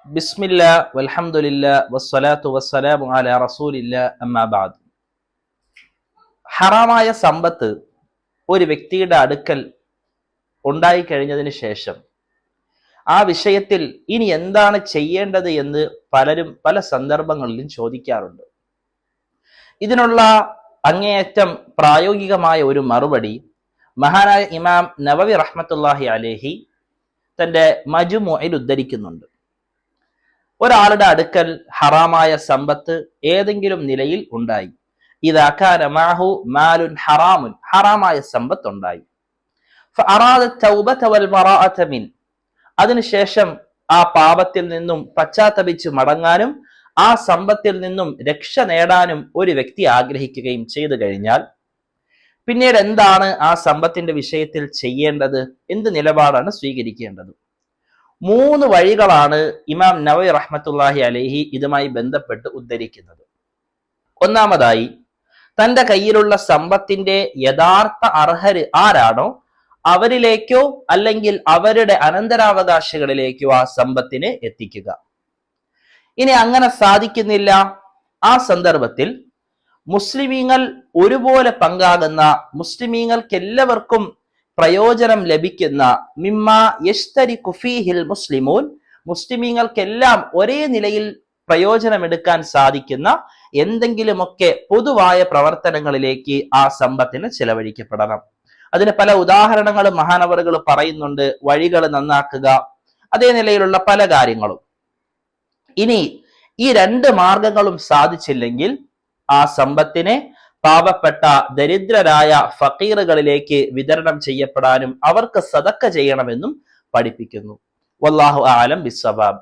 ബിസ്മില്ലാ വൽഹംദുലില്ലാ വസ്സലാത്തു വസ്സലാമു അലാ റസൂലില്ലാ അമ്മാ ബഅദ്. ഹറാമായ സമ്പത്ത് ഒരു വ്യക്തിയുടെ അടുക്കൽ ഉണ്ടായിക്കഴിഞ്ഞതിന് ശേഷം ആ വിഷയത്തിൽ ഇനി എന്താണ് ചെയ്യേണ്ടത് എന്ന് പലരും പല സന്ദർഭങ്ങളിലും ചോദിക്കാറുണ്ട്. ഇതിനുള്ള അങ്ങേയറ്റം പ്രായോഗികമായ ഒരു മറുപടി മഹാനായ ഇമാം നവവി റഹ്മത്തുള്ളാഹി അലൈഹി തന്റെ മജ്മുഇൽ ഉദ്ധരിക്കുന്നുണ്ട്. ഒരാളുടെ അടുക്കൽ ഹറാമായ സമ്പത്ത് ഏതെങ്കിലും നിലയിൽ ഉണ്ടായി, ഇദാ കാന മഅഹു മാലുൻ ഹറാമുൻ, ഹറാമായ സമ്പത്ത് ഉണ്ടായി, ഫഅറാദ തൗബത വൽ ബറാഅത മിൻ, അതിനുശേഷം ആ പാപത്തിൽ നിന്നും പശ്ചാത്തപിച്ച് മടങ്ങാനും ആ സമ്പത്തിൽ നിന്നും രക്ഷ നേടാനും ഒരു വ്യക്തി ആഗ്രഹിക്കുകയും ചെയ്തു കഴിഞ്ഞാൽ പിന്നീട് എന്താണ് ആ സമ്പത്തിന്റെ വിഷയത്തിൽ ചെയ്യേണ്ടത്, എന്ത് നിലപാടാണ് സ്വീകരിക്കേണ്ടത്? 3 വഴികളാണ് ഇമാം നവവി റഹ്മത്തുള്ളാഹി അലൈഹി ഇതുമായി ബന്ധപ്പെട്ട് ഉദ്ധരിക്കുന്നത്. ഒന്നാമതായി, തന്റെ കയ്യിലുള്ള സമ്പത്തിന്റെ യഥാർത്ഥ അർഹര് ആരാണോ അവരിലേക്കോ അല്ലെങ്കിൽ അവരുടെ അനന്തരാവകാശികളിലേക്കോ ആ സമ്പത്തിനെ എത്തിക്കുക. ഇനി അങ്ങനെ സാധിക്കുന്നില്ല, ആ സന്ദർഭത്തിൽ മുസ്ലിമീങ്ങൾ ഒരുപോലെ പങ്കാകുന്ന, മുസ്ലിമീങ്ങൾക്ക് എല്ലാവർക്കും പ്രയോജനം ലഭിക്കുന്ന, മിമ്മാ യശ്തരികു ഫീഹിൽ മുസ്ലിമൂൻ, മുസ്ലിമീങ്ങൾക്കെല്ലാം ഒരേ നിലയിൽ പ്രയോജനമെടുക്കാൻ സാധിക്കുന്ന എന്തെങ്കിലുമൊക്കെ പൊതുവായ പ്രവർത്തനങ്ങളിലേക്ക് ആ സമ്പത്തിന് ചെലവഴിക്കപ്പെടണം. അതിന് പല ഉദാഹരണങ്ങളും മഹാനവറുകൾ പറയുന്നുണ്ട്. വഴികൾ നന്നാക്കുക, അതേ നിലയിലുള്ള പല കാര്യങ്ങളും. ഇനി ഈ 2 മാർഗങ്ങളും സാധിച്ചില്ലെങ്കിൽ ആ സമ്പത്തിനെ പാവപ്പെട്ട ദരിദ്രരായ ഫക്കീറുകളിലേക്ക് വിതരണം ചെയ്യപ്പെടാനും അവർക്ക് സദക്ക ചെയ്യണമെന്നും പഠിപ്പിക്കുന്നു. വല്ലാഹു അഅലം ബിസ്സവാബ്.